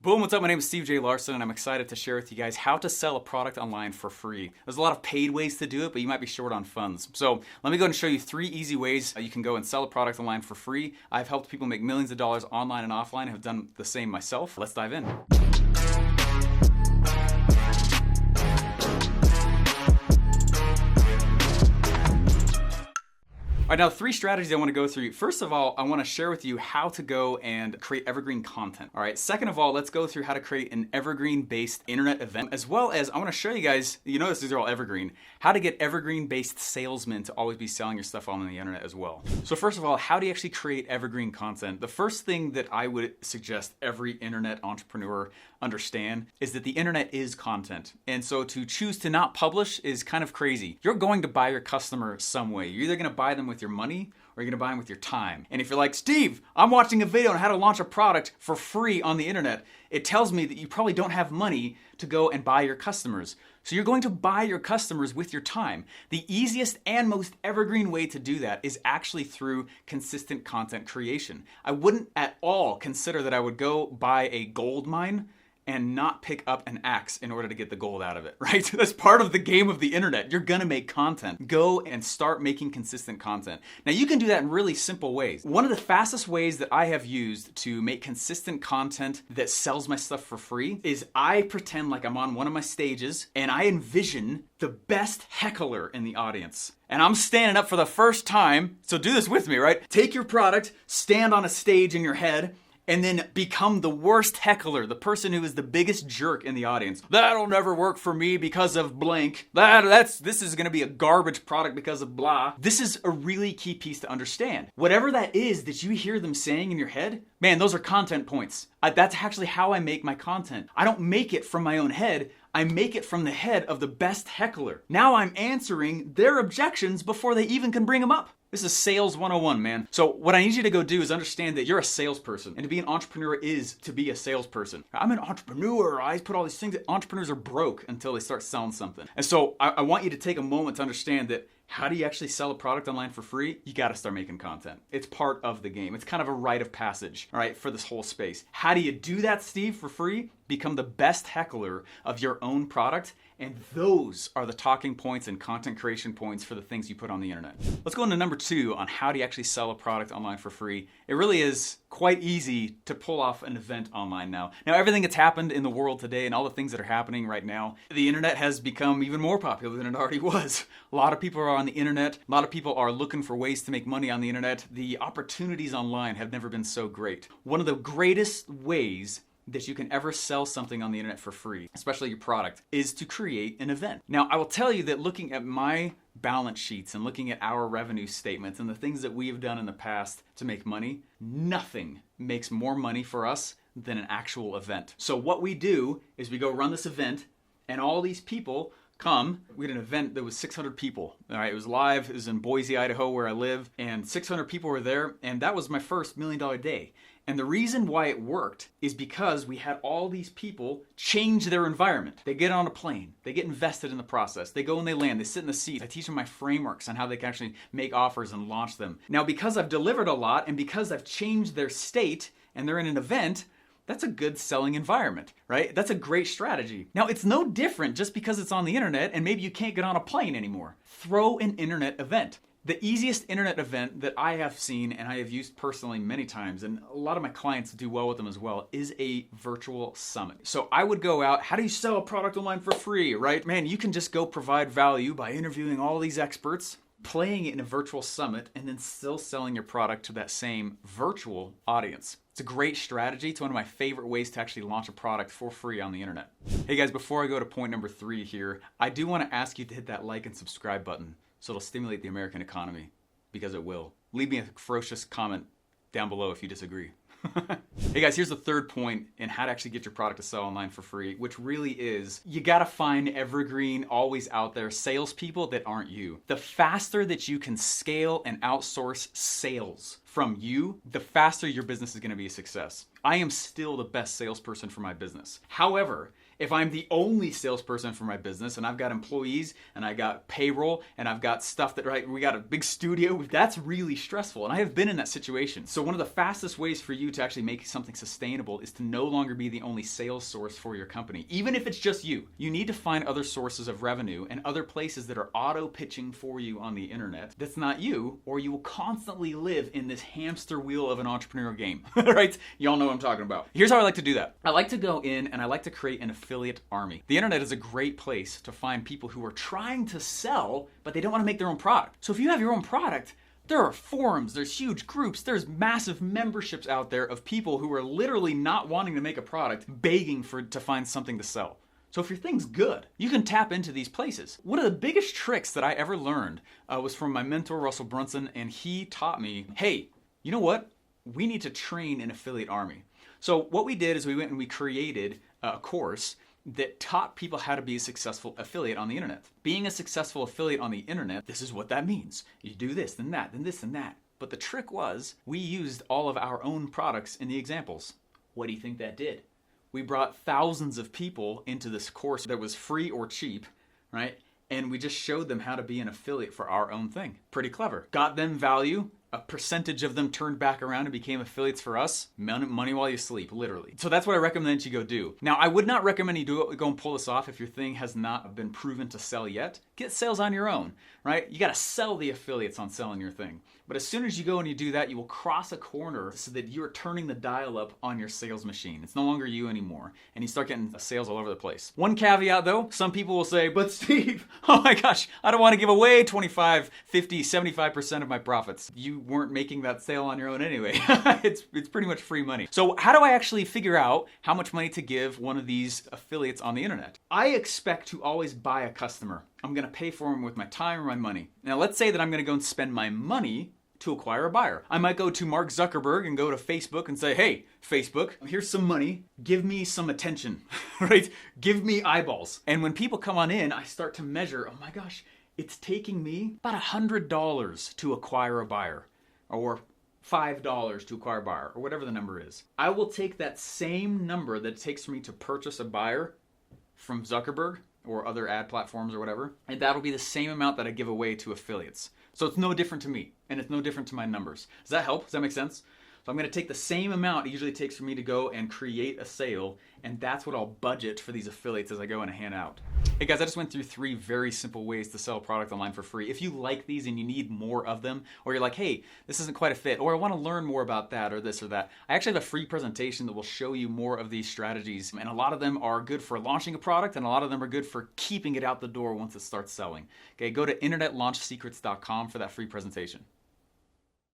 Boom, what's up? My name is J Larsen, and I'm excited to share with you guys how to sell a product online for free. There's a lot of paid ways to do it, but you might be short on funds. So let me go and show you 3 easy ways you can go and sell a product online for free. I've helped people make millions of dollars online and offline. I have done the same myself. Let's dive in. All right, now 3 strategies I want to go through. First of all, I want to share with you how to go and create evergreen content. All right, second of all, let's go through how to create an evergreen-based internet event, as well as I want to show you guys, you notice these are all evergreen, how to get evergreen-based salesmen to always be selling your stuff on the internet as well. So first of all, how do you actually create evergreen content? The first thing that I would suggest every internet entrepreneur understand is that the internet is content. And so to choose to not publish is kind of crazy. You're going to buy your customer some way. You're either going to buy them with your money or you're going to buy them with your time. And if you're like, Steve, I'm watching a video on how to launch a product for free on the internet, it tells me that you probably don't have money to go and buy your customers. So you're going to buy your customers with your time. The easiest and most evergreen way to do that is actually through consistent content creation. I wouldn't at all consider that I would go buy a gold mine and not pick up an axe in order to get the gold out of it, right? That's part of the game of the internet. You're gonna make content. Go and start making consistent content. Now you can do that in really simple ways. One of the fastest ways that I have used to make consistent content that sells my stuff for free is I pretend like I'm on one of my stages and I envision the best heckler in the audience. And I'm standing up for the first time, so do this with me, right? Take your product, stand on a stage in your head, and then become the worst heckler, the person who is the biggest jerk in the audience. That'll never work for me because of blank. This is gonna be a garbage product because of blah. This is a really key piece to understand. Whatever that is that you hear them saying in your head, man, those are content points. That's actually how I make my content. I don't make it from my own head. I make it from the head of the best heckler. Now I'm answering their objections before they even can bring them up. This is sales 101, man. So what I need you to go do is understand that you're a salesperson, and to be an entrepreneur is to be a salesperson. I'm an entrepreneur. I put all these things that entrepreneurs are broke until they start selling something. And so I want you to take a moment to understand that how do you actually sell a product online for free? You gotta start making content. It's part of the game. It's kind of a rite of passage, all right, for this whole space. How do you do that, Steve, for free? Become the best heckler of your own product, and those are the talking points and content creation points for the things you put on the internet. Let's go into number 2 on how do you actually sell a product online for free. It really is quite easy to pull off an event online now. Now, everything that's happened in the world today and all the things that are happening right now, the internet has become even more popular than it already was. A lot of people are on the internet. A lot of people are looking for ways to make money on the internet. The opportunities online have never been so great. One of the greatest ways that you can ever sell something on the internet for free, especially your product, is to create an event. Now, I will tell you that looking at my balance sheets and looking at our revenue statements and the things that we have done in the past to make money, nothing makes more money for us than an actual event. So what we do is we go run this event and all these people come. We had an event that was 600 people. All right, it was live. It was in Boise, Idaho, where I live, and 600 people were there, and that was my first $1 million day. And the reason why it worked is because we had all these people change their environment. They get on a plane, they get invested in the process, they go and they land, they sit in the seat. I teach them my frameworks on how they can actually make offers and launch them. Now, because I've delivered a lot and because I've changed their state and they're in an event, that's a good selling environment, right? That's a great strategy. Now, it's no different just because it's on the internet and maybe you can't get on a plane anymore. Throw an internet event. The easiest internet event that I have seen and I have used personally many times, and a lot of my clients do well with them as well, is a virtual summit. So I would go out, how do you sell a product online for free, right? Man, you can just go provide value by interviewing all these experts, playing it in a virtual summit, and then still selling your product to that same virtual audience. It's a great strategy. It's one of my favorite ways to actually launch a product for free on the internet. Hey guys, before I go to point number 3 here, I do want to ask you to hit that like and subscribe button so it'll stimulate the American economy, because it will. Leave me a ferocious comment down below if you disagree. Hey guys, here's the 3rd point in how to actually get your product to sell online for free, which really is you gotta find evergreen, always out there salespeople that aren't you. The faster that you can scale and outsource sales from you, the faster your business is gonna be a success. I am still the best salesperson for my business. However, if I'm the only salesperson for my business and I've got employees and I got payroll and I've got stuff that, right, we got a big studio, that's really stressful. And I have been in that situation. So one of the fastest ways for you to actually make something sustainable is to no longer be the only sales source for your company. Even if it's just you, you need to find other sources of revenue and other places that are auto pitching for you on the internet that's not you, or you will constantly live in this hamster wheel of an entrepreneurial game, right? Y'all know what I'm talking about. Here's how I like to do that. I like to go in and I like to create an affiliate army. The internet is a great place to find people who are trying to sell, but they don't want to make their own product. So if you have your own product, there are forums, there's huge groups, there's massive memberships out there of people who are literally not wanting to make a product, begging to find something to sell. So if your thing's good, you can tap into these places. One of the biggest tricks that I ever learned was from my mentor, Russell Brunson, and he taught me, hey, you know what? We need to train an affiliate army. So what we did is we went and we created a course that taught people how to be a successful affiliate on the internet. Being a successful affiliate on the internet, this is what that means. You do this, then that, then this, and that. But the trick was, we used all of our own products in the examples. What do you think that did? We brought thousands of people into this course that was free or cheap, right? And we just showed them how to be an affiliate for our own thing. Pretty clever. Got them value. A percentage of them turned back around and became affiliates for us. Money while you sleep, literally. So that's what I recommend you go do. Now, I would not recommend you go and pull this off if your thing has not been proven to sell yet. Get sales on your own, right? You gotta sell the affiliates on selling your thing. But as soon as you go and you do that, you will cross a corner so that you're turning the dial up on your sales machine. It's no longer you anymore. And you start getting sales all over the place. One caveat though, some people will say, but Steve, oh my gosh, I don't want to give away 25, 50, 75% of my profits. You weren't making that sale on your own anyway. It's pretty much free money. So how do I actually figure out how much money to give one of these affiliates on the internet? I expect to always buy a customer. I'm gonna pay for them with my time or my money. Now let's say that I'm gonna go and spend my money to acquire a buyer. I might go to Mark Zuckerberg and go to Facebook and say, hey, Facebook, here's some money. Give me some attention, right? Give me eyeballs. And when people come on in, I start to measure, oh my gosh, it's taking me about $100 to acquire a buyer, or $5 to acquire a buyer, or whatever the number is. I will take that same number that it takes for me to purchase a buyer from Zuckerberg or other ad platforms or whatever, and that'll be the same amount that I give away to affiliates. So it's no different to me, and it's no different to my numbers. Does that help? Does that make sense? So I'm gonna take the same amount it usually takes for me to go and create a sale, and that's what I'll budget for these affiliates as I go and hand out. Hey guys, I just went through 3 very simple ways to sell a product online for free. If you like these and you need more of them, or you're like, hey, this isn't quite a fit, or I wanna learn more about that or this or that, I actually have a free presentation that will show you more of these strategies, and a lot of them are good for launching a product, and a lot of them are good for keeping it out the door once it starts selling. Okay, go to internetlaunchsecrets.com for that free presentation.